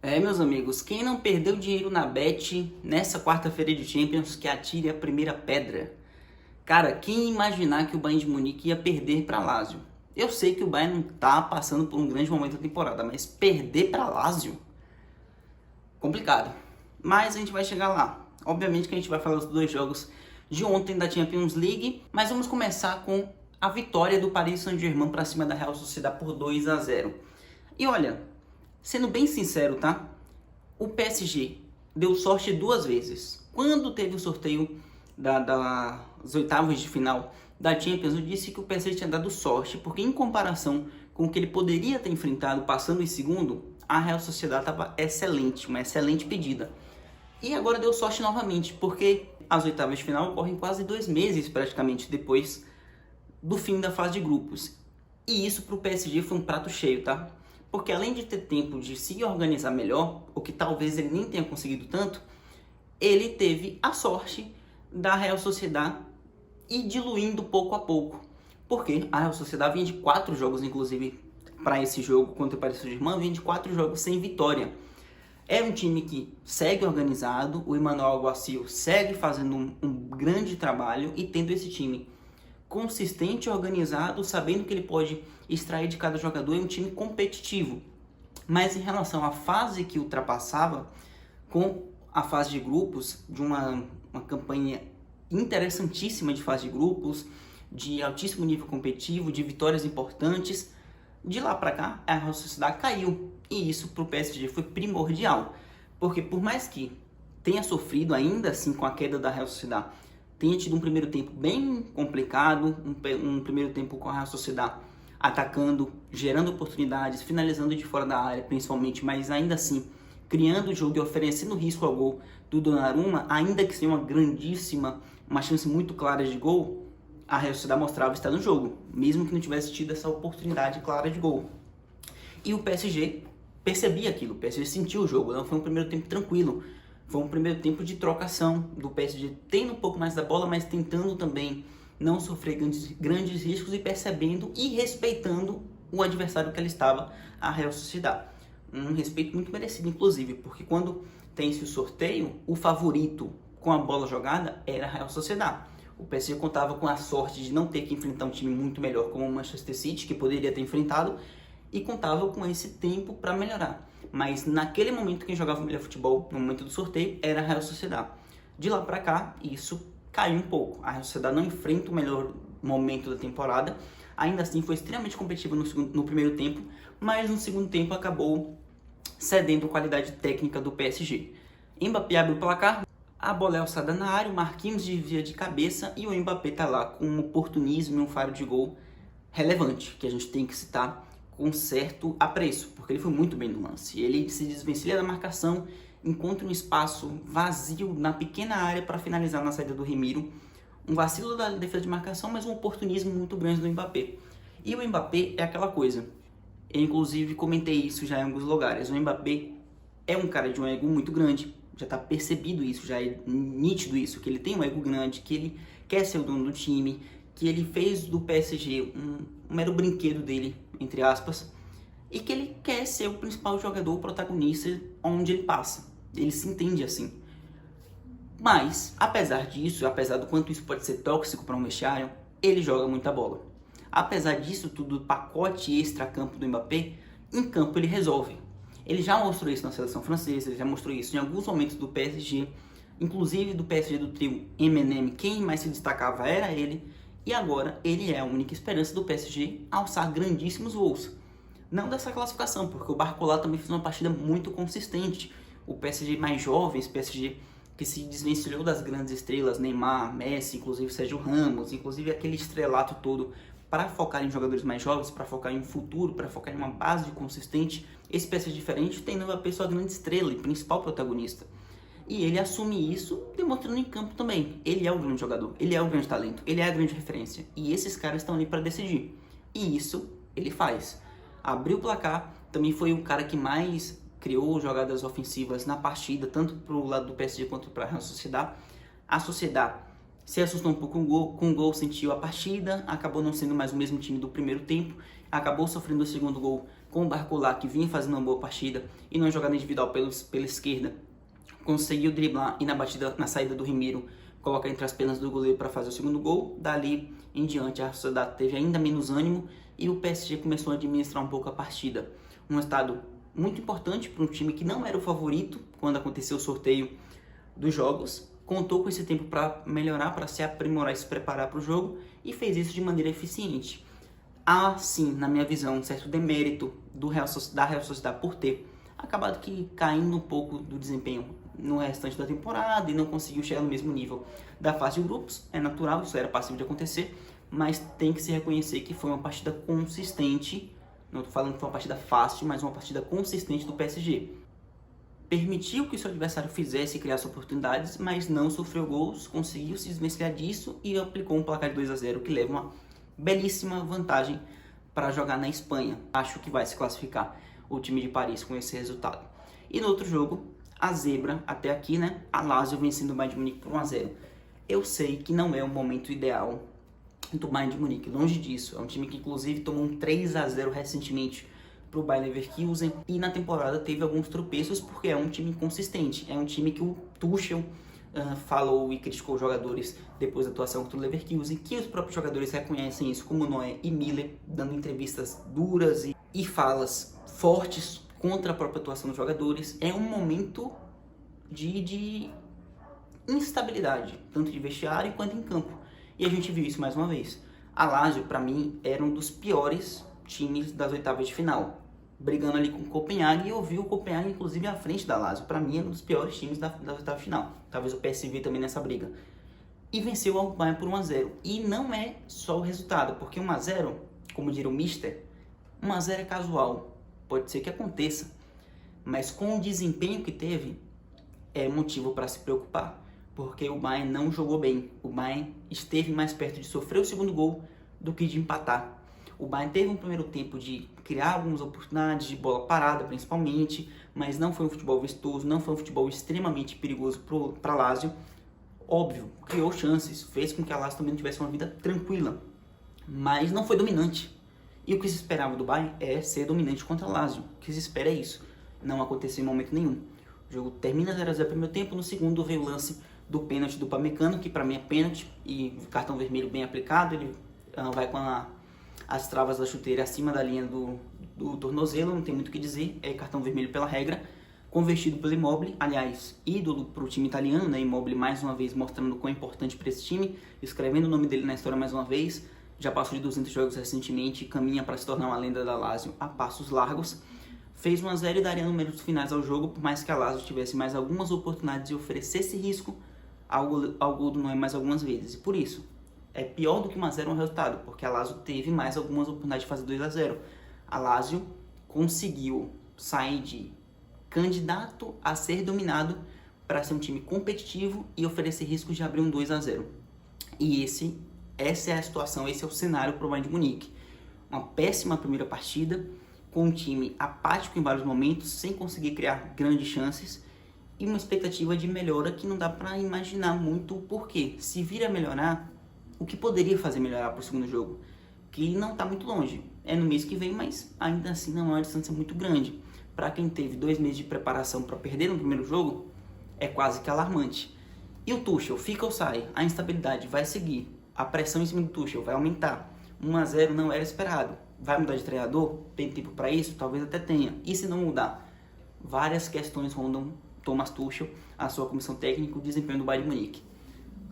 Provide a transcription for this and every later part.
Meus amigos, quem não perdeu dinheiro na Bet nessa quarta-feira de Champions, que atire a primeira pedra. Cara, quem ia imaginar que o Bayern de Munique ia perder para Lazio? Eu sei que o Bayern não tá passando por um grande momento da temporada, mas perder para Lazio? Complicado. Mas a gente vai chegar lá. Obviamente que a gente vai falar dos dois jogos de ontem da Champions League, mas vamos começar com a vitória do Paris Saint-Germain para cima da Real Sociedad por 2-0. E olha, sendo bem sincero, tá? O PSG deu sorte duas vezes. Quando teve o sorteio das oitavas de final da Champions, eu disse que o PSG tinha dado sorte, porque em comparação com o que ele poderia ter enfrentado passando em segundo, a Real Sociedad estava excelente, uma excelente pedida. E agora deu sorte novamente, porque as oitavas de final ocorrem quase 2 meses praticamente depois do fim da fase de grupos. E isso para o PSG foi um prato cheio, tá? Porque além de ter tempo de se organizar melhor, o que talvez ele nem tenha conseguido tanto, ele teve a sorte da Real Sociedad ir diluindo pouco a pouco. Porque a Real Sociedad vinha de 4 jogos, inclusive, para esse jogo contra o Paris Saint-Germain, vinha de 4 jogos sem vitória. É um time que segue organizado, o Emmanuel Alguacil segue fazendo um grande trabalho e tendo esse time consistente, organizado, sabendo que ele pode extrair de cada jogador, é um time competitivo. Mas em relação à fase que ultrapassava, com a fase de grupos, de uma campanha interessantíssima de fase de grupos, de altíssimo nível competitivo, de vitórias importantes, de lá para cá a Real Sociedad caiu. E isso para o PSG foi primordial, porque por mais que tenha sofrido ainda assim com a queda da Real Sociedad, tenha tido um primeiro tempo bem complicado, um primeiro tempo com a Real Sociedad atacando, gerando oportunidades, finalizando de fora da área principalmente, mas ainda assim criando o jogo e oferecendo risco ao gol do Donnarumma, ainda que seja uma chance muito clara de gol, a Real Sociedad mostrava estar no jogo, mesmo que não tivesse tido essa oportunidade clara de gol. E o PSG percebia aquilo, o PSG sentiu o jogo, não foi um primeiro tempo tranquilo. Foi um primeiro tempo de trocação do PSG, tendo um pouco mais da bola, mas tentando também não sofrer grandes riscos e percebendo e respeitando o adversário que ela estava, a Real Sociedad. Um respeito muito merecido, inclusive, porque quando tem esse sorteio, o favorito com a bola jogada era a Real Sociedad. O PSG contava com a sorte de não ter que enfrentar um time muito melhor como o Manchester City, que poderia ter enfrentado, e contava com esse tempo para melhorar. Mas naquele momento quem jogava o melhor futebol, no momento do sorteio, era a Real Sociedad. De lá para cá, isso caiu um pouco. A Real Sociedad não enfrenta o melhor momento da temporada. Ainda assim, foi extremamente competitiva no primeiro tempo, mas no segundo tempo acabou cedendo a qualidade técnica do PSG. Mbappé abre o placar, a bola é alçada na área, o Marquinhos desvia de cabeça e o Mbappé tá lá com um oportunismo e um faro de gol relevante, que a gente tem que citar com certo apreço, porque ele foi muito bem no lance. Ele se desvencilha da marcação, encontra um espaço vazio na pequena área para finalizar na saída do Remiro. Um vacilo da defesa de marcação, mas um oportunismo muito grande do Mbappé. E o Mbappé é aquela coisa. Eu, inclusive, comentei isso já em alguns lugares. O Mbappé é um cara de um ego muito grande. Já está percebido isso, já é nítido isso, que ele tem um ego grande, que ele quer ser o dono do time, que ele fez do PSG um mero brinquedo dele, entre aspas, e que ele quer ser o principal jogador, o protagonista, onde ele passa. Ele se entende assim. Mas, apesar disso, apesar do quanto isso pode ser tóxico para um vestiário, ele joga muita bola. Apesar disso tudo, do pacote extra-campo do Mbappé, em campo ele resolve. Ele já mostrou isso na seleção francesa, ele já mostrou isso em alguns momentos do PSG, inclusive do PSG do trio M&M, quem mais se destacava era ele, e agora ele é a única esperança do PSG a alçar grandíssimos voos. Não dessa classificação, porque o Barcola também fez uma partida muito consistente. O PSG mais jovem, esse PSG que se desvencilhou das grandes estrelas, Neymar, Messi, inclusive Sérgio Ramos, inclusive aquele estrelato todo, para focar em jogadores mais jovens, para focar em um futuro, para focar em uma base consistente. Esse PSG diferente tem no Mbappé sua grande estrela e principal protagonista. E ele assume isso demonstrando em campo também. Ele é o grande jogador, ele é o grande talento, ele é a grande referência. E esses caras estão ali para decidir. E isso ele faz. Abriu o placar, também foi o cara que mais criou jogadas ofensivas na partida, tanto para o lado do PSG quanto para a Sociedad. A Sociedad se assustou um pouco com o gol, sentiu a partida, acabou não sendo mais o mesmo time do primeiro tempo. acabou sofrendo o segundo gol com o Barcola, que vinha fazendo uma boa partida, e numa jogada individual pela esquerda, conseguiu driblar e na saída do Rimeiro, colocar entre as pernas do goleiro para fazer o segundo gol. Dali em diante a Sociedade teve ainda menos ânimo e o PSG começou a administrar um pouco a partida. Um resultado muito importante para um time que não era o favorito quando aconteceu o sorteio dos jogos, contou com esse tempo para melhorar, para se aprimorar e se preparar para o jogo, e fez isso de maneira eficiente. Há sim, na minha visão, um certo demérito da Real Sociedade por ter acabado que caindo um pouco do desempenho no restante da temporada e não conseguiu chegar no mesmo nível da fase de grupos. É natural, isso era passível de acontecer, mas tem que se reconhecer que foi uma partida consistente. Não estou falando que foi uma partida fácil, mas uma partida consistente do PSG. Permitiu que o seu adversário fizesse e criasse oportunidades, mas não sofreu gols, conseguiu se desvencilhar disso e aplicou um placar de 2-0, que leva uma belíssima vantagem para jogar na Espanha. Acho que vai se classificar o time de Paris com esse resultado. E no outro jogo, a zebra até aqui, né? A Lazio vencendo o Bayern de Munique por 1-0. Eu sei que não é o momento ideal do Bayern de Munique, longe disso. É um time que inclusive tomou um 3-0 recentemente para o Bayer Leverkusen, e na temporada teve alguns tropeços porque é um time inconsistente. É um time que o Tuchel falou e criticou os jogadores depois da atuação contra o Leverkusen, que os próprios jogadores reconhecem isso, como Noé e Miller, dando entrevistas duras e falas fortes contra a própria atuação dos jogadores. É um momento de instabilidade, tanto de vestiário quanto em campo. E a gente viu isso mais uma vez. A Lazio, para mim, era um dos piores times das oitavas de final, brigando ali com o Copenhague, e eu vi o Copenhague inclusive à frente da Lazio. Para mim, era um dos piores times das oitavas de final. Talvez o PSV também nessa briga. E venceu o Bayern por 1-0. E não é só o resultado, porque 1-0, como diria o Mister, 1-0 é casual. Pode ser que aconteça, mas com o desempenho que teve, é motivo para se preocupar, porque o Bayern não jogou bem. O Bayern esteve mais perto de sofrer o segundo gol do que de empatar. O Bayern teve um primeiro tempo de criar algumas oportunidades, de bola parada principalmente, mas não foi um futebol vistoso, não foi um futebol extremamente perigoso para a Lazio. Óbvio, criou chances, fez com que a Lazio também tivesse uma vida tranquila, mas não foi dominante. E o que se esperava do Bayern é ser dominante contra a Lazio. O que se espera é isso. Não aconteceu em momento nenhum. O jogo termina 0-0 no primeiro tempo, no segundo veio o lance do pênalti do Upamecano, que para mim é pênalti, e cartão vermelho bem aplicado. Ele vai com as travas da chuteira acima da linha do tornozelo, não tem muito o que dizer, é cartão vermelho pela regra. Convertido pelo Immobile, aliás, ídolo para o time italiano, né? Immobile mais uma vez mostrando o quão importante para esse time, escrevendo o nome dele na história mais uma vez. Já passou de 200 jogos recentemente e caminha para se tornar uma lenda da Lazio a passos largos. Fez 1-0 e daria números finais ao jogo, por mais que a Lazio tivesse mais algumas oportunidades e oferecesse risco ao gol do Noé mais algumas vezes. E por isso, é pior do que 1-0 um resultado, porque a Lazio teve mais algumas oportunidades de fazer 2-0. A Lazio conseguiu sair de candidato a ser dominado para ser um time competitivo e oferecer riscos de abrir um 2-0. E essa é a situação, esse é o cenário para o Bayern de Munique. Uma péssima primeira partida, com um time apático em vários momentos, sem conseguir criar grandes chances, e uma expectativa de melhora que não dá para imaginar muito o porquê. Se vir a melhorar, o que poderia fazer melhorar para o segundo jogo? Que não está muito longe. É no mês que vem, mas ainda assim não é uma distância muito grande. Para quem teve 2 meses de preparação para perder no primeiro jogo, é quase que alarmante. E o Tuchel fica ou sai? A instabilidade vai seguir. A pressão em cima do Tuchel vai aumentar. 1-0 não era esperado. Vai mudar de treinador? Tem tempo para isso? Talvez até tenha. E se não mudar? Várias questões rondam Thomas Tuchel, a sua comissão técnica, o desempenho do Bayern de Munique.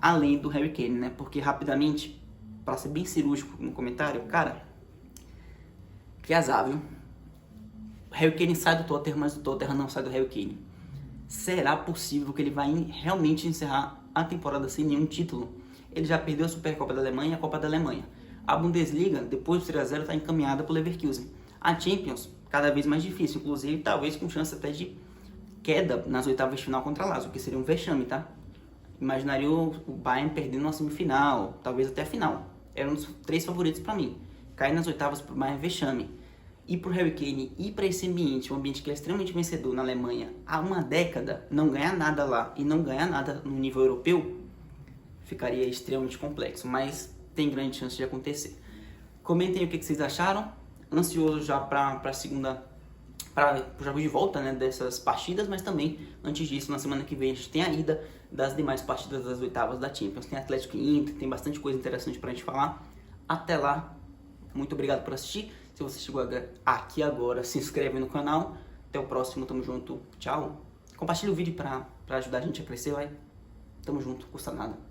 Além do Harry Kane, né? Porque rapidamente, para ser bem cirúrgico no comentário, cara, que azar, viu? Harry Kane sai do Tottenham, mas o Tottenham não sai do Harry Kane. Será possível que ele vai realmente encerrar a temporada sem nenhum título? Ele já perdeu a Supercopa da Alemanha e a Copa da Alemanha. A Bundesliga, depois do 3-0, está encaminhada para o Leverkusen. A Champions, cada vez mais difícil, inclusive talvez com chance até de queda nas oitavas de final contra a Lazio, que seria um vexame, tá? Imaginaria o Bayern perdendo na semifinal, talvez até a final. Eram os 3 favoritos para mim. Cair nas oitavas para o Bayern é vexame. E para o Harry Kane ir para esse ambiente, um ambiente que é extremamente vencedor na Alemanha, há uma década, não ganhar nada lá e não ganhar nada no nível europeu, ficaria extremamente complexo, mas tem grande chance de acontecer. Comentem o que vocês acharam. ansioso já para a segunda, para o jogo de volta, né, dessas partidas, mas também, antes disso, na semana que vem a gente tem a ida das demais partidas das oitavas da Champions. Tem Atlético e Inter, tem bastante coisa interessante pra gente falar. Até lá, muito obrigado por assistir. Se você chegou aqui agora, se inscreve no canal. Até o próximo, tamo junto, tchau. Compartilha o vídeo pra ajudar a gente a crescer, vai. Tamo junto, custa nada.